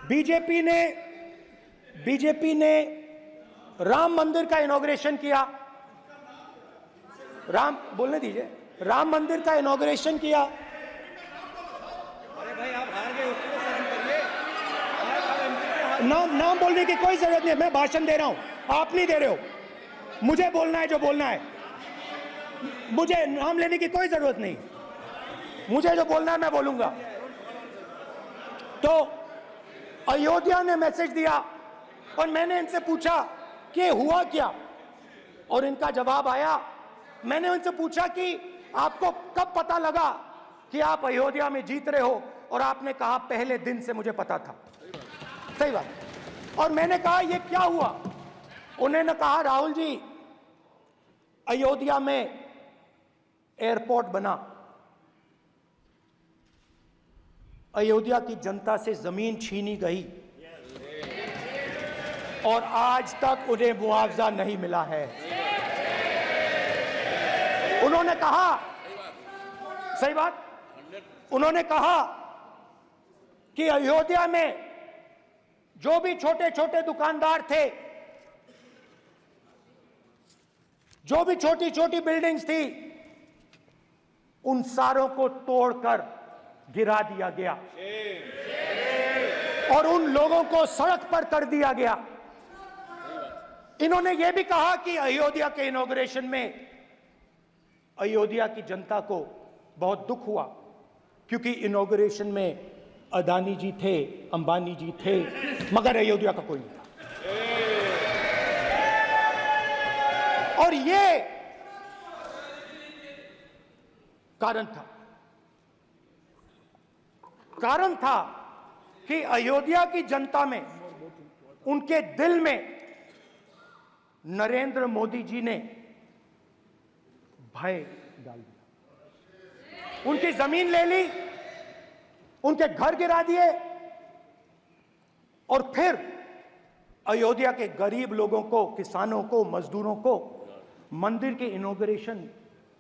BJP ने राम मंदिर का इनॉग्रेशन किया। बोलने दीजिए। राम मंदिर का इनॉग्रेशन किया। अरे भाई, आप हार गए, उसको सहन करिए। नाम बोलने की कोई जरूरत नहीं है। मैं भाषण दे रहा हूं, आप नहीं दे रहे हो। मुझे बोलना है जो बोलना है। मुझे नाम लेने की कोई जरूरत नहीं। मुझे जो बोलना है मैं बोलूंगा। तो अयोध्या ने मैसेज दिया और मैंने इनसे पूछा कि हुआ क्या, और इनका जवाब आया। मैंने उनसे पूछा कि आपको कब पता लगा कि आप अयोध्या में जीत रहे हो, और आपने कहा पहले दिन से मुझे पता था। सही बात। और मैंने कहा ये क्या हुआ। उन्होंने कहा राहुल जी, अयोध्या में एयरपोर्ट बना, अयोध्या की जनता से जमीन छीनी गई और आज तक उन्हें मुआवजा नहीं मिला है। उन्होंने कहा, सही बात, उन्होंने कहा कि अयोध्या में जो भी छोटे छोटे दुकानदार थे, जो भी छोटी छोटी बिल्डिंग्स थी, उन सारों को तोड़कर गिरा दिया गया और उन लोगों को सड़क पर कर दिया गया। इन्होंने यह भी कहा कि अयोध्या के इनॉग्रेशन में अयोध्या की जनता को बहुत दुख हुआ, क्योंकि इनॉग्रेशन में अदानी जी थे, अंबानी जी थे, मगर अयोध्या का कोई नहीं था। और ये कारण था कि अयोध्या की जनता में, उनके दिल में नरेंद्र मोदी जी ने भय डाल दिया। उनकी जमीन ले ली, उनके घर गिरा दिए, और फिर अयोध्या के गरीब लोगों को, किसानों को, मजदूरों को मंदिर के इनॉग्रेशन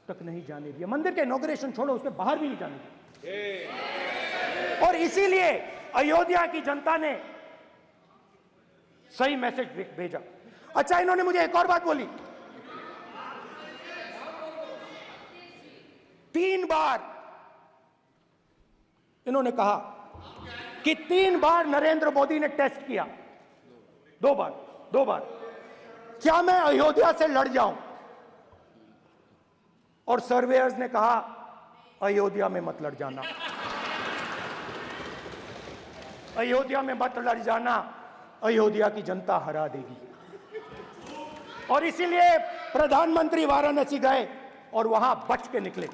तक नहीं जाने दिया। मंदिर के इनॉग्रेशन छोड़ो, उसके बाहर भी नहीं जाने दिया। और इसीलिए अयोध्या की जनता ने सही मैसेज भेजा। अच्छा, इन्होंने मुझे एक और बात बोली। 3 बार इन्होंने कहा कि 3 बार नरेंद्र मोदी ने टेस्ट किया। 2 बार क्या मैं अयोध्या से लड़ जाऊं? और सर्वेयर्स ने कहा अयोध्या में मत लड़ जाना, अयोध्या में मत लड़ जाना, अयोध्या की जनता हरा देगी। और इसीलिए प्रधानमंत्री वाराणसी गए और वहां बच के निकले।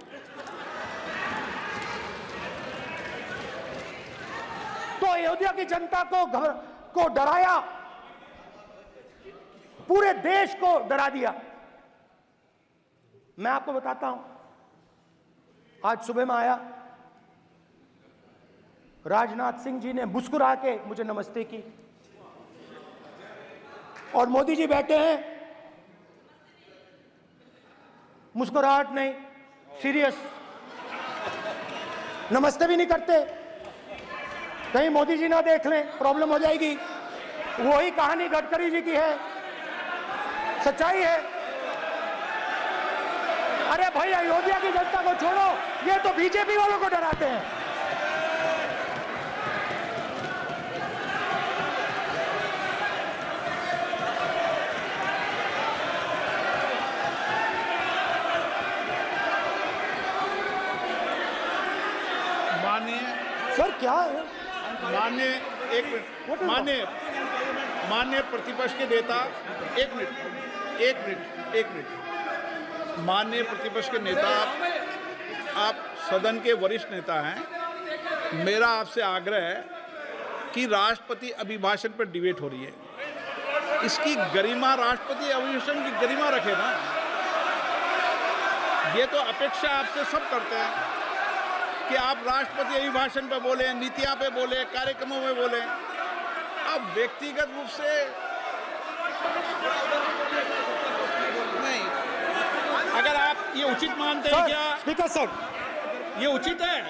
तो अयोध्या की जनता को डराया, पूरे देश को डरा दिया। मैं आपको बताता हूं, आज सुबह में आया, राजनाथ सिंह जी ने मुस्कुरा के मुझे नमस्ते की, और मोदी जी बैठे हैं, मुस्कुराहट नहीं, सीरियस, नमस्ते भी नहीं करते। कहीं मोदी जी ना देख लें, प्रॉब्लम हो जाएगी। वही कहानी गडकरी जी की है, सच्चाई है। अरे भाई, अयोध्या की जनता को छोड़ो, ये तो बीजेपी वालों को डराते हैं। सर क्या है? माननीय प्रतिपक्ष के नेता, एक मिनट, माननीय प्रतिपक्ष के नेता, आप सदन के वरिष्ठ नेता हैं। मेरा आपसे आग्रह है कि राष्ट्रपति अभिभाषण पर डिबेट हो रही है, इसकी गरिमा, राष्ट्रपति अभिभाषण की गरिमा रखे ना। ये तो अपेक्षा आपसे सब करते हैं कि आप राष्ट्रपति अभिभाषण पे बोले, नीतियां पे बोले, कार्यक्रमों में बोले। अब व्यक्तिगत रूप से नहीं, अगर आप ये उचित मानते हैं क्या? स्पीकर सर, ये उचित है?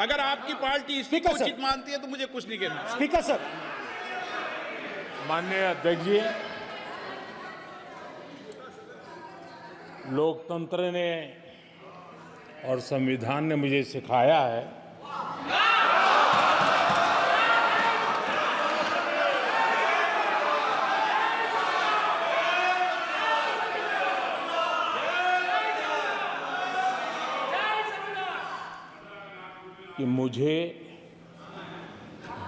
अगर आपकी पार्टी इसको स्पीकर सर। उचित मानती है तो मुझे कुछ नहीं कहना। स्पीकर सर, माननीय अध्यक्ष जी, लोकतंत्र ने और संविधान ने मुझे सिखाया है कि मुझे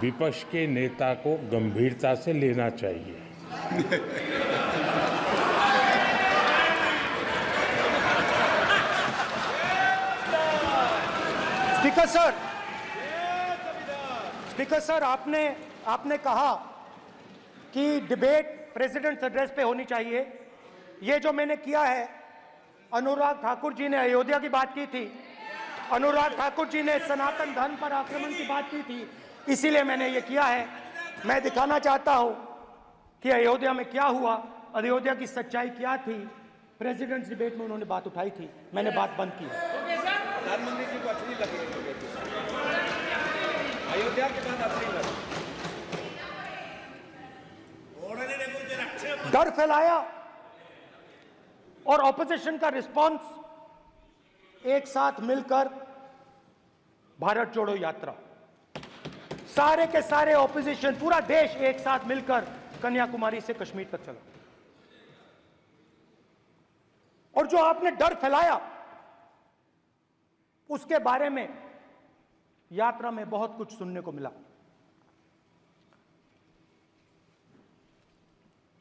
विपक्ष के नेता को गंभीरता से लेना चाहिए। स्पीकर सर, आपने कहा कि डिबेट प्रेसिडेंट्स एड्रेस पे होनी चाहिए। ये जो मैंने किया है, अनुराग ठाकुर जी ने अयोध्या की बात की थी, अनुराग ठाकुर जी ने सनातन धर्म पर आक्रमण की बात की थी, इसीलिए मैंने ये किया है। मैं दिखाना चाहता हूं कि अयोध्या में क्या हुआ, अयोध्या की सच्चाई क्या थी। प्रेसिडेंट्स डिबेट में उन्होंने बात उठाई थी, मैंने बात बंद की है। प्रधानमंत्री जी को अच्छी लगी अयोध्या के बाद असली लगी। डर फैलाया और ऑपोजिशन का रिस्पांस एक साथ मिलकर भारत जोड़ो यात्रा, सारे के सारे ऑपोजिशन, पूरा देश एक साथ मिलकर कन्याकुमारी से कश्मीर तक चला। और जो आपने डर फैलाया उसके बारे में यात्रा में बहुत कुछ सुनने को मिला।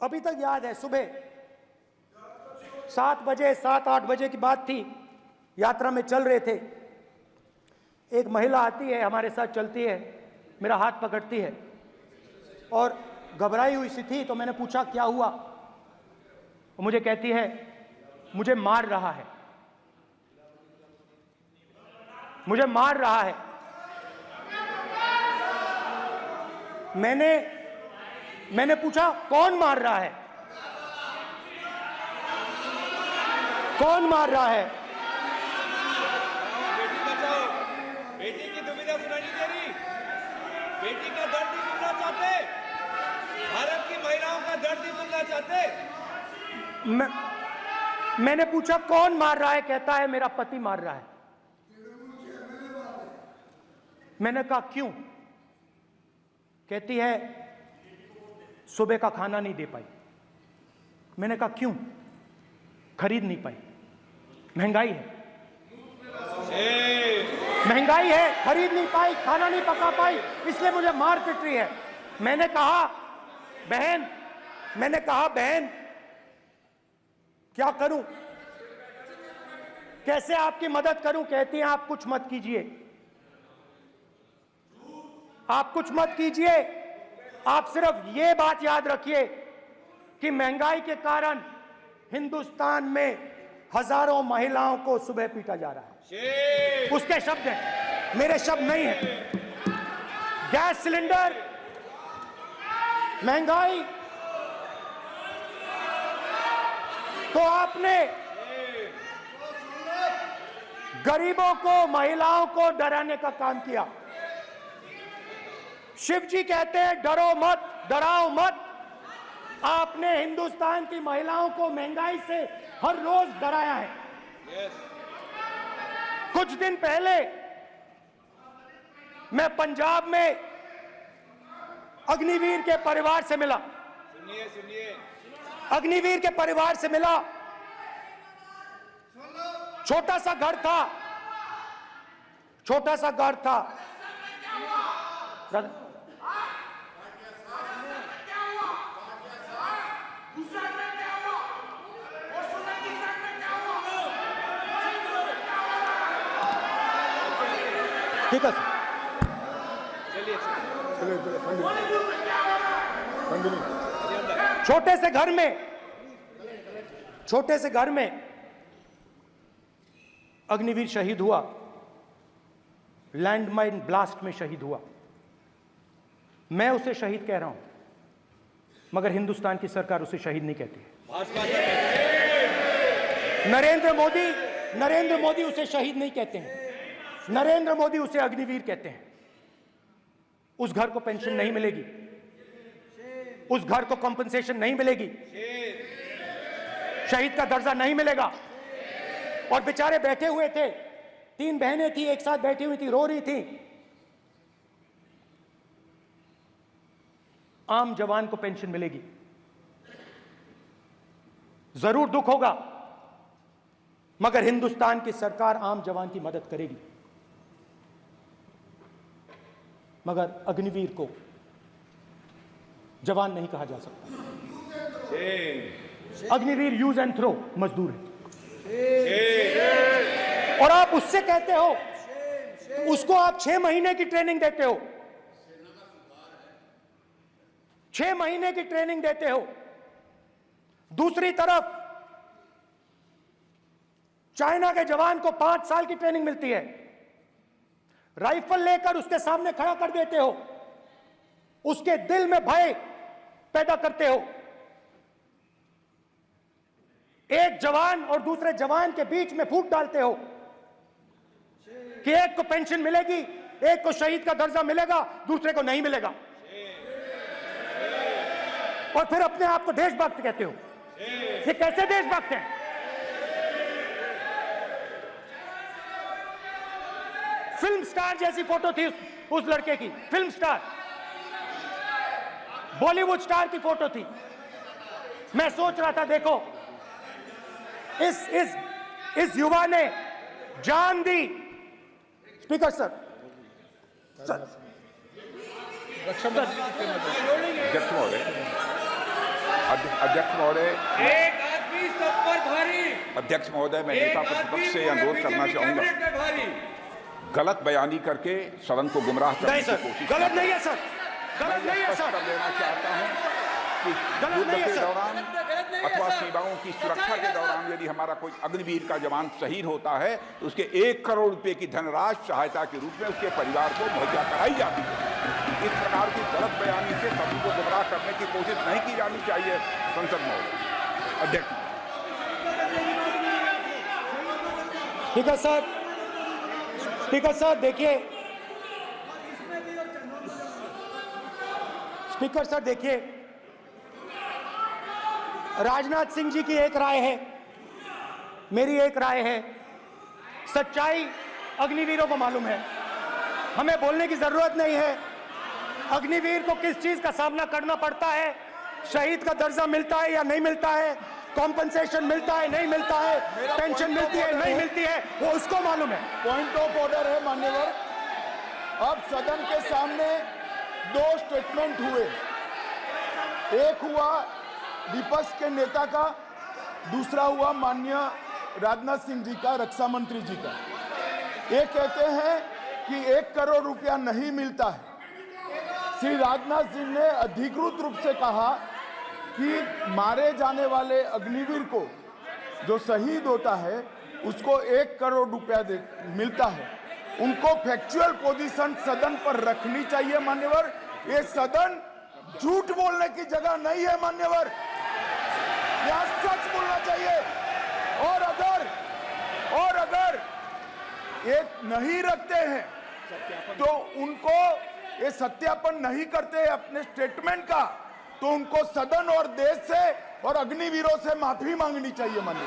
अभी तक याद है, सुबह 7 बजे 7-8 बजे की बात थी, यात्रा में चल रहे थे। एक महिला आती है, हमारे साथ चलती है, मेरा हाथ पकड़ती है और घबराई हुई सी थी। तो मैंने पूछा क्या हुआ, वो मुझे कहती है मुझे मार रहा है, मुझे मार रहा है। मैंने पूछा कौन मार रहा है, कौन मार रहा है? बेटी बचाओ, बेटी की दुविधा सुनाई नहीं दे रही, बेटी का दर्द नहीं सुनना चाहते, भारत की महिलाओं का दर्द नहीं सुनना चाहते। मैंने पूछा कौन मार रहा है, कहता है मेरा पति मार रहा है। मैंने कहा क्यों? कहती है सुबह का खाना नहीं दे पाई। मैंने कहा क्यों? खरीद नहीं पाई, महंगाई है, महंगाई है, खरीद नहीं पाई, खाना नहीं पका पाई, इसलिए मुझे मार पिट रही है। मैंने कहा बहन क्या करूं, कैसे आपकी मदद करूं? कहती हैं आप कुछ मत कीजिए, आप कुछ मत कीजिए, आप सिर्फ ये बात याद रखिए कि महंगाई के कारण हिंदुस्तान में हजारों महिलाओं को सुबह पीटा जा रहा है। उसके शब्द हैं, मेरे शब्द नहीं हैं। गैस सिलेंडर, महंगाई, तो आपने गरीबों को, महिलाओं को डराने का काम किया। शिव जी कहते हैं डरो मत, डराओ मत। आपने हिंदुस्तान की महिलाओं को महंगाई से हर रोज डराया है। कुछ दिन पहले मैं पंजाब में अग्निवीर के परिवार से मिला, सुनिए अग्निवीर के परिवार से मिला। छोटा सा घर था, छोटा सा घर था। ठीक है सर, छोटे से घर में अग्निवीर शहीद हुआ, लैंडमाइन ब्लास्ट में शहीद हुआ। मैं उसे शहीद कह रहा हूं, मगर हिंदुस्तान की सरकार उसे शहीद नहीं कहती है। नरेंद्र मोदी उसे शहीद नहीं कहते हैं। नरेंद्र मोदी उसे अग्निवीर कहते हैं। उस घर को पेंशन नहीं मिलेगी, उस घर को कॉम्पनसेशन नहीं मिलेगी, शहीद का दर्जा नहीं मिलेगा। और बेचारे बैठे हुए थे, 3 बहनें थी, एक साथ बैठी हुई थी, रो रही थी। आम जवान को पेंशन मिलेगी, जरूर दुख होगा, मगर हिंदुस्तान की सरकार आम जवान की मदद करेगी। मगर अग्निवीर को जवान नहीं कहा जा सकता। अग्निवीर यूज एंड थ्रो मजदूर है। और आप उससे कहते हो, उसको आप 6 महीने की ट्रेनिंग देते हो, 6 महीने की ट्रेनिंग देते हो। दूसरी तरफ चाइना के जवान को 5 साल की ट्रेनिंग मिलती है, राइफल लेकर उसके सामने खड़ा कर देते हो, उसके दिल में भय पैदा करते हो। एक जवान और दूसरे जवान के बीच में फूट डालते हो कि एक को पेंशन मिलेगी, एक को शहीद का दर्जा मिलेगा, दूसरे को नहीं मिलेगा, और फिर अपने आप को देशभक्त कहते हो। ये कैसे देशभक्त हैं? फिल्म स्टार जैसी फोटो थी उस लड़के की, फिल्म स्टार, बॉलीवुड स्टार की फोटो थी। मैं सोच रहा था, देखो इस युवा ने जान दी। स्पीकर सर, अध्यक्ष महोदय, एक आदमी सब पर भारी। अध्यक्ष महोदय, मैं नेता प्रतिपक्ष से अनुरोध करना चाहूंगा, गलत बयानी करके सदन को गुमराह करने नहीं की सर, कोशिश गलत नहीं है सर, गलत नहीं है स्पष्ट सर, कर देना चाहता हूं कि गलत युद्ध नहीं है के सर। दौरान अथवा सीमाओं की सुरक्षा के दौरान यदि हमारा कोई अग्निवीर का जवान शहीद होता है तो उसके 1 करोड़ रुपए की धनराशि सहायता के रूप में उसके परिवार को मुहैया कराई जाती है। इस प्रकार की गलत बयानी से सभी को गुमराह करने की कोशिश नहीं की जानी चाहिए। संसद महोदय, अध्यक्ष। स्पीकर सर, स्पीकर सर देखिए, स्पीकर सर देखिए, राजनाथ सिंह जी की एक राय है, मेरी एक राय है। सच्चाई अग्निवीरों को मालूम है, हमें बोलने की जरूरत नहीं है। अग्निवीर को किस चीज का सामना करना पड़ता है, शहीद का दर्जा मिलता है या नहीं मिलता है, कॉम्पनसेशन मिलता है नहीं मिलता है, पेंशन मिलती है नहीं मिलती है, वो उसको मालूम है। पॉइंट ऑफ ऑर्डर है मान्यवर। अब सदन के सामने 2 स्टेटमेंट हुए, एक हुआ विपक्ष के नेता का, दूसरा हुआ माननीय राजनाथ सिंह जी का, रक्षा मंत्री जी का। ये कहते हैं कि 1 करोड़ रुपया नहीं मिलता है। श्री राजनाथ सिंह ने अधिकृत रूप से कहा कि मारे जाने वाले अग्निवीर को जो शहीद होता है उसको 1 करोड़ रुपया मिलता है। उनको फैक्चुअल पोजीशन सदन पर रखनी चाहिए मान्यवर। ये सदन झूठ बोलने की जगह नहीं है मान्यवर, यहाँ सच बोलना चाहिए। और अगर ये नहीं रखते हैं तो उनको, ये सत्यापन नहीं करते अपने स्टेटमेंट का, तो उनको सदन और देश से और अग्निवीरों से माफी मांगनी चाहिए माननीय।